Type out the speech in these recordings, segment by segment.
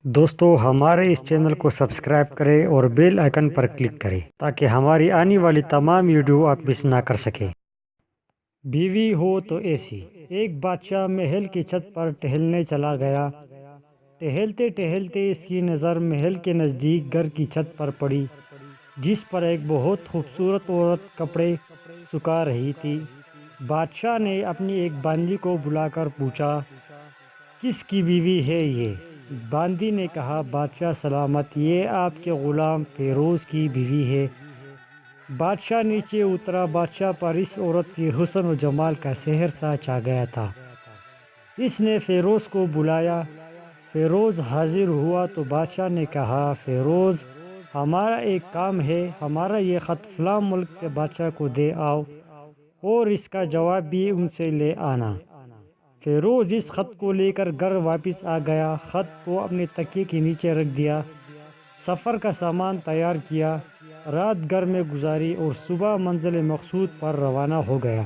دوستو ہمارے اس چینل کو سبسکرائب کریں اور بیل آئیکن پر کلک کریں تاکہ ہماری آنے والی تمام ویڈیو آپ مس نہ کر سکیں۔ بیوی ہو تو ایسی۔ ایک بادشاہ محل کی چھت پر ٹہلنے چلا گیا۔ ٹہلتے ٹہلتے اس کی نظر محل کے نزدیک گھر کی چھت پر پڑی، جس پر ایک بہت خوبصورت عورت کپڑے سکھا رہی تھی۔ بادشاہ نے اپنی ایک باندی کو بلا کر پوچھا، کس کی بیوی ہے یہ؟ باندی نے کہا، بادشاہ سلامت، یہ آپ کے غلام فیروز کی بیوی ہے۔ بادشاہ نیچے اترا۔ بادشاہ پر اس عورت کی حسن و جمال کا سحر سا چھا گیا تھا۔ اس نے فیروز کو بلایا۔ فیروز حاضر ہوا تو بادشاہ نے کہا، فیروز، ہمارا ایک کام ہے، ہمارا یہ خط فلاں ملک کے بادشاہ کو دے آؤ اور اس کا جواب بھی ان سے لے آنا۔ فیروز اس خط کو لے کر گھر واپس آ گیا۔ خط کو اپنے تکیے کے نیچے رکھ دیا، سفر کا سامان تیار کیا، رات گھر میں گزاری اور صبح منزل مقصود پر روانہ ہو گیا۔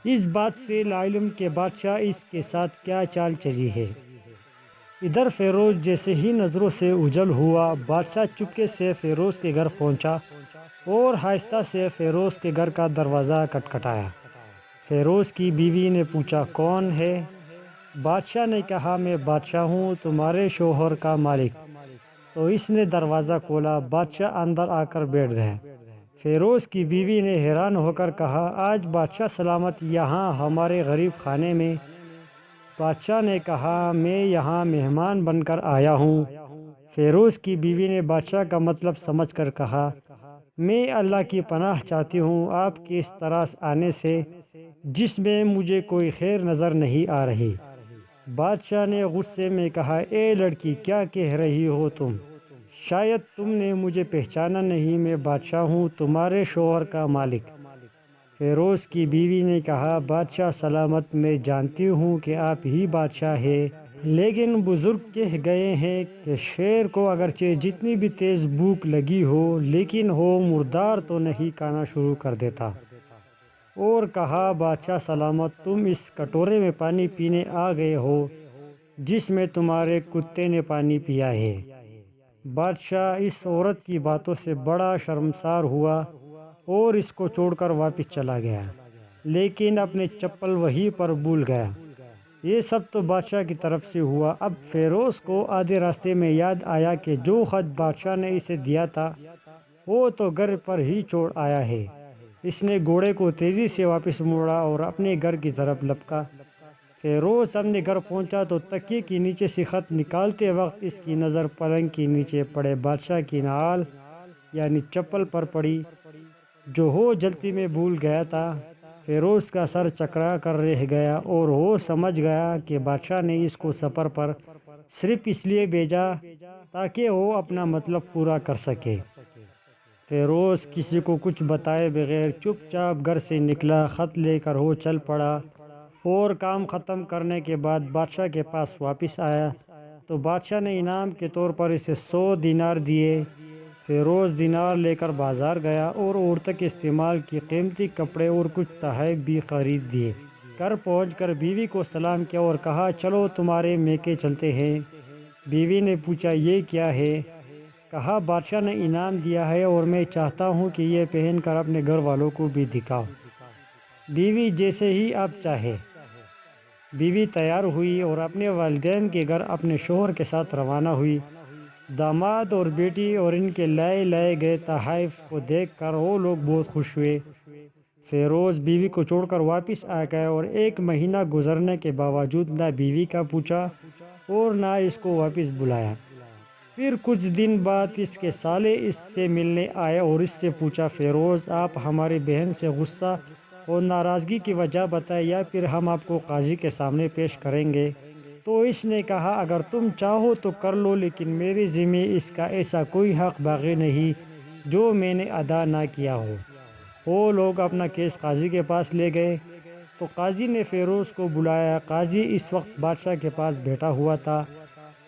اس بات سے لاعلم کہ بادشاہ اس کے ساتھ کیا چال چلی ہے۔ ادھر فیروز جیسے ہی نظروں سے اوجھل ہوا، بادشاہ چپکے سے فیروز کے گھر پہنچا اور آہستہ سے فیروز کے گھر کا دروازہ کھٹکھٹایا۔ فیروز کی بیوی نے پوچھا، کون ہے؟ بادشاہ نے کہا، میں بادشاہ ہوں، تمہارے شوہر کا مالک۔ تو اس نے دروازہ کھولا۔ بادشاہ اندر آ کر بیٹھ گیا۔ فیروز کی بیوی نے حیران ہو کر کہا، آج بادشاہ سلامت یہاں ہمارے غریب خانے میں؟ بادشاہ نے کہا، میں یہاں مہمان بن کر آیا ہوں۔ فیروز کی بیوی نے بادشاہ کا مطلب سمجھ کر کہا، میں اللہ کی پناہ چاہتی ہوں آپ کے اس طرح آنے سے، جس میں مجھے کوئی خیر نظر نہیں آ رہی۔ بادشاہ نے غصے میں کہا، اے لڑکی، کیا کہہ رہی ہو تم؟ شاید تم نے مجھے پہچانا نہیں، میں بادشاہ ہوں، تمہارے شوہر کا مالک۔ فیروز کی بیوی نے کہا، بادشاہ سلامت، میں جانتی ہوں کہ آپ ہی بادشاہ ہیں، لیکن بزرگ کہہ گئے ہیں کہ شیر کو اگرچہ جتنی بھی تیز بھوک لگی ہو لیکن وہ مردار تو نہیں کھانا شروع کر دیتا۔ اور کہا، بادشاہ سلامت، تم اس کٹورے میں پانی پینے آ گئے ہو جس میں تمہارے کتے نے پانی پیا ہے۔ بادشاہ اس عورت کی باتوں سے بڑا شرمسار ہوا اور اس کو چھوڑ کر واپس چلا گیا، لیکن اپنے چپل وہیں پر بھول گیا۔ یہ سب تو بادشاہ کی طرف سے ہوا۔ اب فیروز کو آدھے راستے میں یاد آیا کہ جو خط بادشاہ نے اسے دیا تھا وہ تو گھر پر ہی چھوڑ آیا ہے۔ اس نے گھوڑے کو تیزی سے واپس موڑا اور اپنے گھر کی طرف لپکا۔ فیروز اپنے گھر پہنچا تو تکیے کے نیچے سے خط نکالتے وقت اس کی نظر پلنگ کے نیچے پڑے بادشاہ کی نعال یعنی چپل پر پڑی، جو وہ جلتی میں بھول گیا تھا۔ فیروز کا سر چکرا کر رہ گیا اور وہ سمجھ گیا کہ بادشاہ نے اس کو سفر پر صرف اس لیے بھیجا تاکہ وہ اپنا مطلب پورا کر سکے۔ فیروز کسی کو کچھ بتائے بغیر چپ چاپ گھر سے نکلا۔ خط لے کر وہ چل پڑا اور کام ختم کرنے کے بعد بادشاہ کے پاس واپس آیا تو بادشاہ نے انعام کے طور پر اسے 100 دینار دیے۔ فیروز دینار لے کر بازار گیا اور عورتوں کے استعمال کی قیمتی کپڑے اور کچھ تحائف بھی خرید دیے۔ گھر پہنچ کر بیوی کو سلام کیا اور کہا، چلو تمہارے میکے چلتے ہیں۔ بیوی نے پوچھا، یہ کیا ہے؟ کہا، بادشاہ نے انعام دیا ہے اور میں چاہتا ہوں کہ یہ پہن کر اپنے گھر والوں کو بھی دکھاؤ۔ بیوی، جیسے ہی آپ چاہے۔ بیوی تیار ہوئی اور اپنے والدین کے گھر اپنے شوہر کے ساتھ روانہ ہوئی۔ داماد اور بیٹی اور ان کے لائے گئے تحائف کو دیکھ کر وہ لوگ بہت خوش ہوئے۔ فیروز بیوی کو چھوڑ کر واپس آ گیا اور 1 مہینہ گزرنے کے باوجود نہ بیوی کا پوچھا اور نہ اس کو واپس بلایا۔ پھر کچھ دن بعد اس کے سالے اس سے ملنے آئے اور اس سے پوچھا، فیروز، آپ ہماری بہن سے غصہ اور ناراضگی کی وجہ بتائیں یا پھر ہم آپ کو قاضی کے سامنے پیش کریں گے؟ تو اس نے کہا، اگر تم چاہو تو کر لو، لیکن میرے ذمہ اس کا ایسا کوئی حق باقی نہیں جو میں نے ادا نہ کیا ہو۔ وہ لوگ اپنا کیس قاضی کے پاس لے گئے تو قاضی نے فیروز کو بلایا۔ قاضی اس وقت بادشاہ کے پاس بیٹھا ہوا تھا۔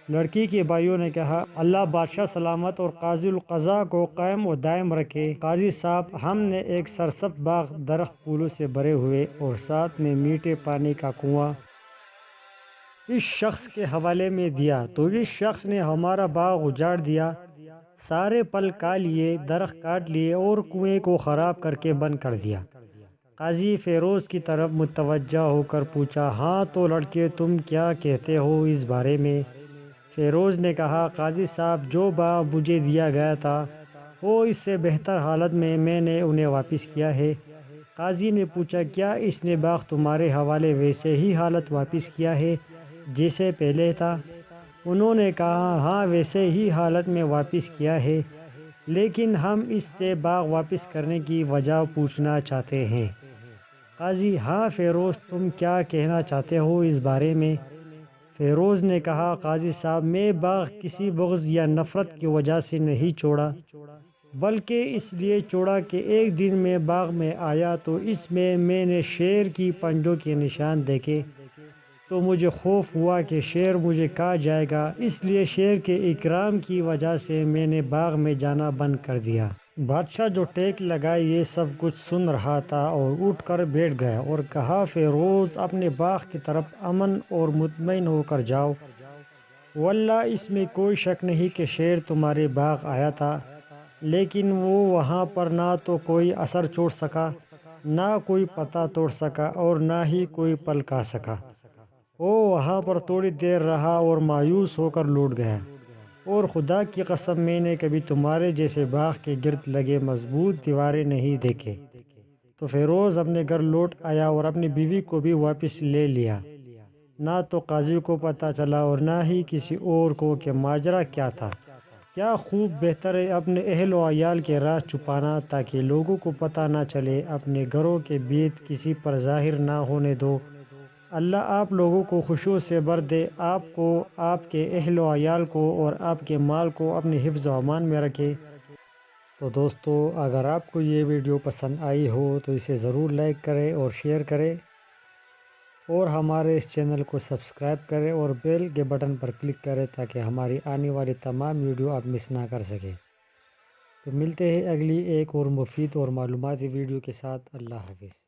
لڑکی کے بھائیوں نے کہا، اللہ بادشاہ سلامت اور قاضی القضاء کو قائم و دائم رکھے۔ قاضی صاحب، ہم نے ایک سرسبز باغ، درخت پھولوں سے بھرے ہوئے اور ساتھ میں میٹھے پانی کا کنواں اس شخص کے حوالے میں دیا تو اس شخص نے ہمارا باغ اجاڑ دیا، سارے پھل کھا لیے، درخت کاٹ لیے اور کنویں کو خراب کر کے بند کر دیا۔ قاضی فیروز کی طرف متوجہ ہو کر پوچھا، ہاں تو لڑکے تم کیا کہتے ہو اس بارے میں؟ فیروز نے کہا، قاضی صاحب جو باغ مجھے دیا گیا تھا وہ اس سے بہتر حالت میں نے انہیں واپس کیا ہے۔ قاضی نے پوچھا، کیا اس نے باغ تمہارے حوالے ویسے ہی حالت واپس کیا ہے جیسے پہلے تھا؟ انہوں نے کہا، ہاں ویسے ہی حالت میں واپس کیا ہے، لیکن ہم اس سے باغ واپس کرنے کی وجہ پوچھنا چاہتے ہیں۔ قاضی، ہاں فیروز تم کیا کہنا چاہتے ہو اس بارے میں؟ فیروز نے کہا، قاضی صاحب میں باغ کسی بغض یا نفرت کی وجہ سے نہیں چھوڑا، بلکہ اس لیے چھوڑا کہ ایک دن میں باغ میں آیا تو اس میں نے شیر کی پنجوں کے نشان دیکھے، تو مجھے خوف ہوا کہ شیر مجھے کھا جائے گا، اس لیے شیر کے اکرام کی وجہ سے میں نے باغ میں جانا بند کر دیا۔ بادشاہ جو ٹیک لگائے یہ سب کچھ سن رہا تھا اور اٹھ کر بیٹھ گیا اور کہا، فیروز اپنے باغ کی طرف امن اور مطمئن ہو کر جاؤ، واللہ اس میں کوئی شک نہیں کہ شیر تمہارے باغ آیا تھا، لیکن وہ وہاں پر نہ تو کوئی اثر چھوڑ سکا، نہ کوئی پتا توڑ سکا اور نہ ہی کوئی پھل کھا سکا۔ وہ وہاں پر تھوڑی دیر رہا اور مایوس ہو کر لوٹ گیا، اور خدا کی قسم میں نے کبھی تمہارے جیسے باغ کے گرد لگے مضبوط دیواریں نہیں دیکھے۔ تو فیروز اپنے گھر لوٹ آیا اور اپنی بیوی کو بھی واپس لے لیا۔ نہ تو قاضی کو پتہ چلا اور نہ ہی کسی اور کو کہ ماجرا کیا تھا۔ کیا خوب بہتر ہے اپنے اہل و عیال کے راز چھپانا تاکہ لوگوں کو پتہ نہ چلے، اپنے گھروں کے بھید کسی پر ظاہر نہ ہونے دو۔ اللہ آپ لوگوں کو خوشیوں سے بھر دے، آپ کو، آپ کے اہل و عیال کو اور آپ کے مال کو اپنے حفظ و امان میں رکھے۔ تو دوستو، اگر آپ کو یہ ویڈیو پسند آئی ہو تو اسے ضرور لائک کریں اور شیئر کریں، اور ہمارے اس چینل کو سبسکرائب کریں اور بیل کے بٹن پر کلک کریں تاکہ ہماری آنے والی تمام ویڈیو آپ مس نہ کر سکیں۔ تو ملتے ہیں اگلی ایک اور مفید اور معلوماتی ویڈیو کے ساتھ۔ اللہ حافظ۔